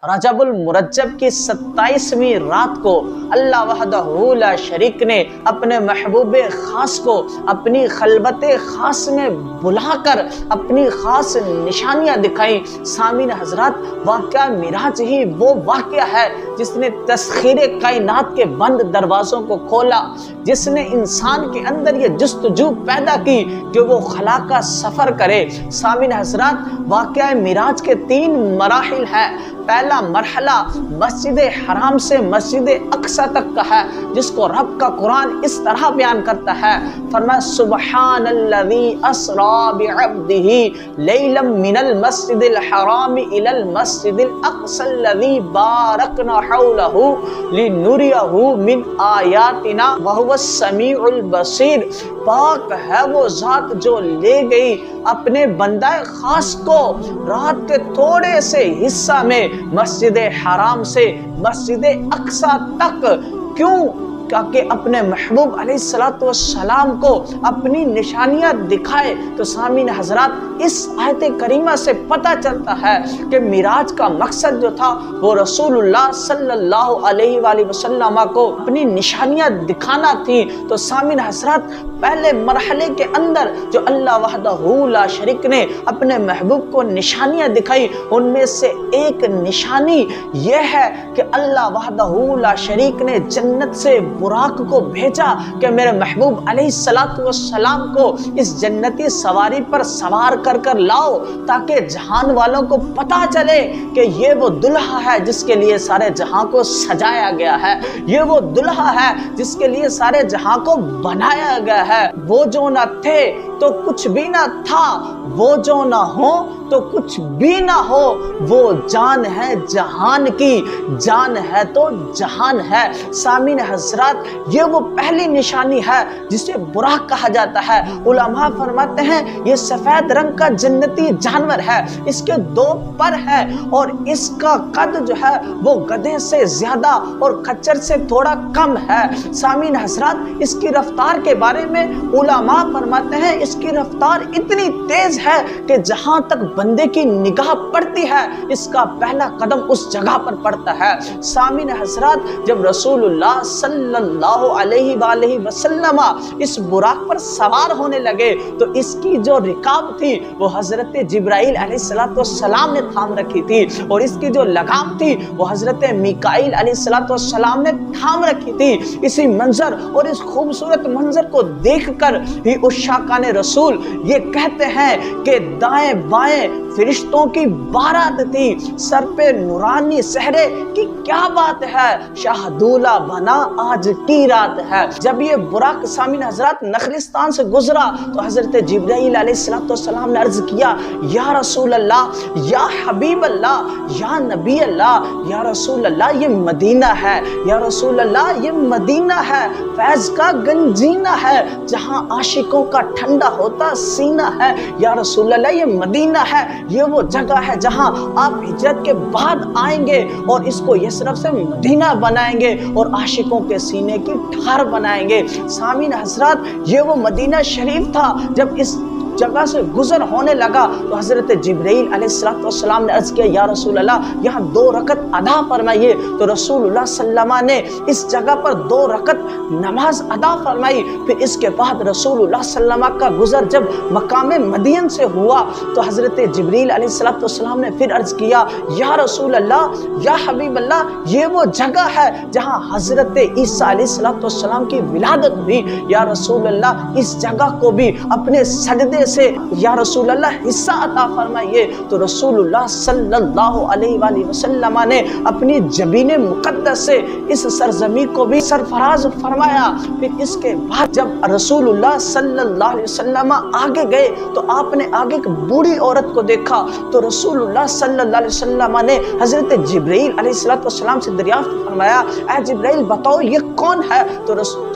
رجب المرجب کی 27ویں رات کو اللہ وحدہ لا شریک نے اپنے محبوب خاص کو اپنی خلوت خاص میں بلا کر اپنی خاص نشانیاں دکھائیں۔ سامعین حضرات، واقعہ معراج ہی وہ واقعہ ہے جس نے تسخیر کائنات کے بند دروازوں کو کھولا، جس نے انسان کے اندر یہ جستجو پیدا کی کہ وہ خلا کا سفر کرے۔ سامعین حضرات، واقعہ معراج کے 3 مراحل ہیں۔ پہلا مرحلہ مسجد حرام سے مسجد اقصی تک کا ہے، جس کو رب کا قرآن اس طرح بیان کرتا ہے، فرمایا سبحان الذی اسری بعبدہ لیلا من المسجد الحرام الی المسجد الاقصی الذی بارکنا حولہ لنریہ من آیاتنا وہو السمیع البصیر۔ پاک ہے وہ ذات جو لے گئی اپنے بندہ خاص کو رات کے تھوڑے سے حصہ میں مسجد حرام سے مسجد اقصی تک۔ کیوں؟ کہ اپنے محبوب علیہ السلام کو اپنی نشانیاں دکھائے۔ تو سامعین حضرات، اس آیت کریمہ سے پتہ چلتا ہے کہ معراج کا مقصد جو تھا وہ رسول اللہ صلی اللہ علیہ وآلہ وسلم کو اپنی نشانیاں دکھانا تھی۔ تو سامعین حضرات، پہلے مرحلے کے اندر جو اللہ وحدہ لا شریک نے اپنے محبوب کو نشانیاں دکھائی، ان میں سے ایک نشانی یہ ہے کہ اللہ وحدہ لا شریک نے جنت سے براق کو بھیجا کہ میرے محبوب علیہ السلام کو اس جنتی سواری پر سوار کر کر لاؤ، تاکہ جہان والوں کو پتہ چلے کہ یہ وہ دلہا ہے جس کے لیے سارے جہاں کو سجایا گیا ہے، یہ وہ دلہا ہے جس کے لیے سارے جہاں کو بنایا گیا ہے۔ وہ جو نہ تھے تو کچھ بھی نہ تھا، وہ جو نہ ہو تو کچھ بھی نہ ہو، وہ جان ہے جہان کی، جان ہے تو جہان ہے۔ سامعین حضرات، یہ وہ پہلی نشانی ہے جسے براق کہا جاتا ہے۔ علماء فرماتے ہیں یہ سفید رنگ کا جنتی جانور ہے، اس کے 2 پر ہیں اور اس کا قد جو ہے وہ گدھے سے زیادہ اور خچر سے تھوڑا کم ہے۔ سامعین حضرات، اس کی رفتار کے بارے میں علماء فرماتے ہیں اس کی رفتار اتنی تیز ہے کہ جہاں تک بندے کی نگاہ پڑتی ہے اس کا پہلا قدم اس جگہ پر پڑتا ہے۔ سامعین حضرات، جب رسول اللہ صلی اللہ علیہ وآلہ وسلم اس براق پر سوار ہونے لگے تو اس کی جو رکاب تھی وہ حضرت جبرائیل علیہ السلام نے تھام رکھی تھی، اور اس کی جو لگام تھی وہ حضرت میکائیل علیہ السلام نے تھام رکھی تھی۔ اسی منظر اور اس خوبصورت منظر کو دیکھ کر ہی عشاقان رسول یہ کہتے ہیں کہ دائیں بائیں فرشتوں کی بارات تھی، سر پہ نورانی سہرے کی کیا بات ہے، شاہدولہ بنا آج کی رات ہے۔ جب یہ براق سامعین حضرات نخلستان سے گزرا تو حضرت جبرائیل علیہ السلام نے عرض کیا، یا رسول اللہ، یا حبیب اللہ، یا نبی اللہ، یا رسول اللہ یہ مدینہ ہے، یا رسول اللہ یہ مدینہ ہے، فیض کا گنجینہ ہے، جہاں عاشقوں کا ٹھنڈا ہوتا سینہ ہے، یا رسول اللہ یہ مدینہ ہے، یہ وہ جگہ ہے جہاں آپ ہجرت کے بعد آئیں گے اور اس کو یثرب سے مدینہ بنائیں گے اور عاشقوں کے سینے کی ٹھار بنائیں گے۔ سامعین حضرات، یہ وہ مدینہ شریف تھا۔ جب اس جگہ سے گزر ہونے لگا تو حضرت جبرائیل علیہ السلام نے عرض کیا، یا رسول اللہ یہاں 2 رکعت ادا فرمائیے۔ تو رسول اللہ صلی اللہ علیہ وسلم نے اس جگہ پر 2 رکعت نماز ادا فرمائی۔ پھر اس کے بعد رسول اللہ صلی اللہ علیہ وسلم کا گزر جب مقام مدین سے ہوا تو حضرت جبرائیل علیہ السلام نے پھر عرض کیا، یا رسول اللہ، یا حبیب اللہ یہ وہ جگہ ہے جہاں حضرت عیسیٰ علیہ السلام کی ولادت ہوئی، یا رسول اللہ اس جگہ کو بھی اپنے سجدے سے یا رسول اللہ حصہ عطا فرمائیے۔ تو رسول اللہ صلی اللہ علیہ وآلہ وسلم نے اپنی جبین مقدس سے اس سرزمین کو بھی سرفراز فرمایا۔ پھر اس کے بعد جب رسول اللہ صلی اللہ علیہ وسلم آگے گئے تو آپ نے آگے ایک بوڑھی عورت کو دیکھا۔ تو رسول اللہ صلی اللہ علیہ وسلم نے حضرت جبرائیل علیہ السلام سے دریافت فرمایا، اے جبرائیل بتاؤ یہ کون ہے؟ تو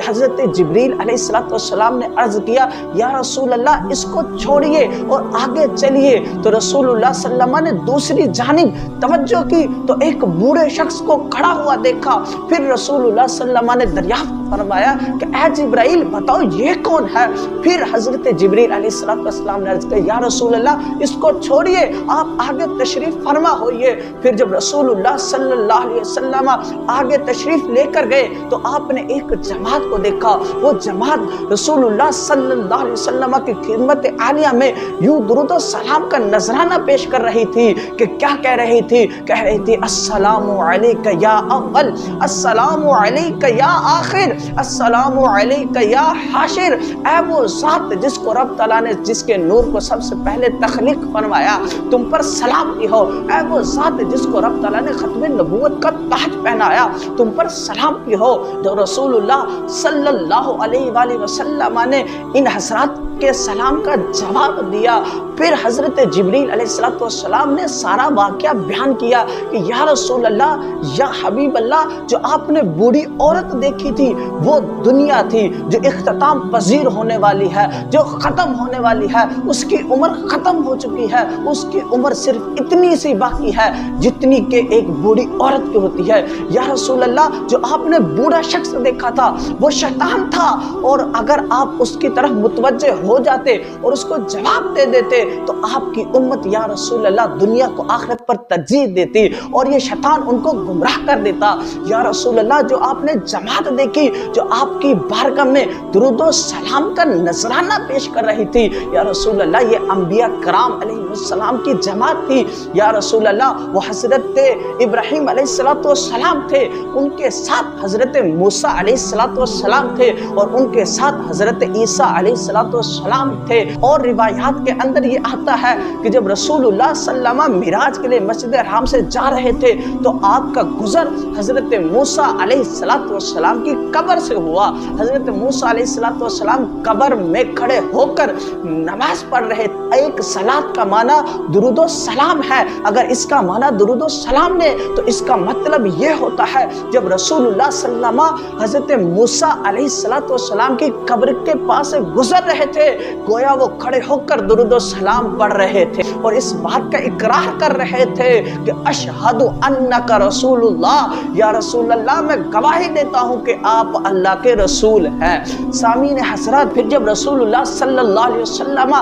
حضرت جبرائیل علیہ السلام نے عرض کیا، یا رسول اللہ اس کو چھوڑیے اور آگے چلیے۔ تو رسول اللہ صلی اللہ علیہ وسلم نے دوسری جانب توجہ کی تو ایک بوڑھے شخص کو کھڑا ہوا دیکھا۔ پھر رسول اللہ صلی اللہ علیہ وسلم نے دریافت فرمایا کہ اے جبرائیل بتاؤ یہ کون ہے؟ پھر حضرت جبریل علیہ السلام نے عرض کیا یا رسول اللہ اس کو چھوڑیے، آپ آگے تشریف فرما ہوئیے۔ پھر جب رسول اللہ صلی اللہ علیہ وسلم آگے تشریف لے کر گئے تو آپ نے ایک جماعت کو دیکھا، وہ جماعت رسول اللہ صلی اللہ علیہ وسلم کی خدمت عالیہ میں یوں درود و سلام کا نذرانہ پیش کر رہی تھی کہ کیا کہہ رہی تھی؟ کہہ رہی تھی السلام علیک یا اول، السلام علیک یا آخر، السلام علیک یا حاشر۔ اے وہ ذات جس کو رب تعالیٰ نے جس کے نور کو سب سے پہلے تخلیق فرمایا تم پر سلام کی ہو، اے وہ ذات جس کو رب تعالیٰ نے ختم نبوت کا تاج پہنایا تم پر سلام کی ہو۔ جو رسول اللہ صلی اللہ علیہ وآلہ وسلم نے ان حضرات کے سلام کا جواب دیا، پھر حضرت جبریل علیہ السلام نے سارا واقعہ بیان کیا کہ یا رسول اللہ یا حبیب اللہ جو آپ نے بوڑھی عورت دیکھی تھی وہ دنیا تھی جو اختتام پذیر ہونے والی ہے، جو ختم ہونے والی ہے، اس کی عمر ختم ہو چکی ہے، اس کی عمر صرف اتنی سی باقی ہے جتنی کہ ایک بوڑھی عورت کی ہوتی ہے۔ یا رسول اللہ جو آپ نے بوڑھا شخص دیکھا تھا وہ شیطان تھا، اور اگر آپ اس کی طرف متوجہ ہو جاتے اور اس کو جواب دے دیتے تو آپ کی امت یا رسول اللہ دنیا کو آخرت پر ترجیح دیتی اور یہ شیطان ان کو گمراہ کر دیتا۔ یا رسول اللہ جو آپ نے جماعت دیکھی جو آپ کی بارگاہ میں درود و سلام کا نذرانہ پیش کر رہی تھی، یا رسول اللہ یہ انبیاء کرام علیہ السلام کی جماعت تھی۔ یا رسول اللہ وہ حضرت ابراہیم علیہ السلام تھے، ان کے ساتھ حضرت موسیٰ علیہ السلام تھے، اور ان کے ساتھ حضرت عیسیٰ علیہ السلام تھے۔ اور روایات کے اندر یہ آتا ہے کہ جب رسول اللہ صلی اللہ علیہ وسلم معراج کے لیے مسجد حرام سے جا رہے تھے تو آپ کا گزر حضرت موسیٰ علیہ السلام کی قبر سے ہوا۔ حضرت موسیٰ علیہ السلام قبر میں کھڑے ہو کر نماز پڑھ رہے تھے۔ ایک صلاۃ کا معنی درود و سلام ہے، اگر اس کا معنی درود و سلام نے تو اس کا مطلب یہ ہوتا ہے جب رسول اللہ صلی اللہ علیہ وسلم حضرت موسیٰ علیہ السلام کی قبر کے پاس سے گزر رہے تھے، گویا وہ کھڑے ہو کر درود و سلام پڑھ رہے تھے اور اس بات کا اقرار کر رہے تھے کہ اشہد انک رسول اللہ، یا رسول اللہ میں گواہی دیتا ہوں کہ آپ اللہ کے رسول ہیں۔ سامعین حضرات پھر جب رسول اللہ صلی اللہ علیہ وسلم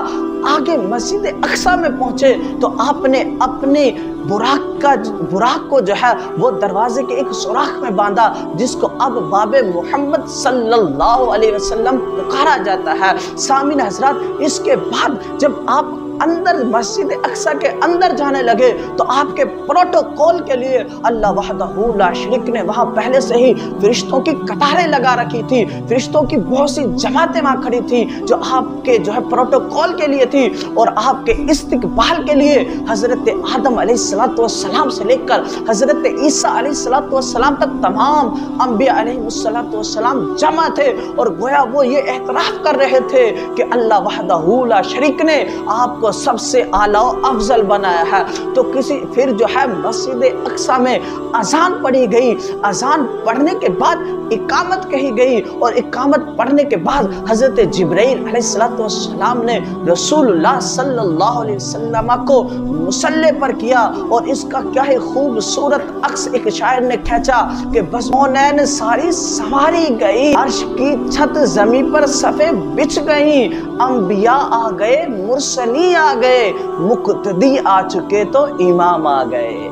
آگے مسجد اقصی میں پہنچے تو آپ نے اپنے براق کو جو ہے وہ دروازے کے ایک سوراخ میں باندھا جس کو اب باب محمد صلی اللہ علیہ وسلم پکارا جاتا ہے۔ سامعین حضرات اس کے بعد جب آپ اندر مسجد اقصی کے اندر جانے لگے تو آپ کے پروٹوکول کے لیے اللہ وحدہ لا شریک نے وہاں پہلے سے ہی فرشتوں کی قطاریں لگا رکھی تھی، فرشتوں کی بہت سی جماعتیں وہاں کھڑی تھی جو آپ کے جو ہے پروٹوکول کے لیے تھی، اور آپ کے استقبال کے لیے حضرت آدم علیہ السلام سے لے کر حضرت عیسیٰ علیہ السلام تک تمام انبیاء علیہ السلام جمع تھے، اور گویا وہ یہ اعتراف کر رہے تھے کہ اللہ وحدہ لا شریک نے آپ کو سب سے اعلیٰ و افضل بنایا ہے۔ تو پھر جو ہے مسجد اقصی میں اذان پڑھی گئی، اذان پڑھنے کے بعد اقامت کہی گئی، اور اقامت پڑھنے کے بعد حضرت جبرائیل علیہ السلام نے رسول اللہ صلی اللہ علیہ وسلم کو مصلی پر کیا، اور اس کا کیا ہی خوبصورت عکس ایک شاعر نے کھینچا کہ بس مونین ساری سنواری گئی، عرش کی چھت زمین پر صفیں بچھ گئیں، انبیاء آ گئے، مرسلی آ گئے، مقتدی آ چکے تو امام آ گئے۔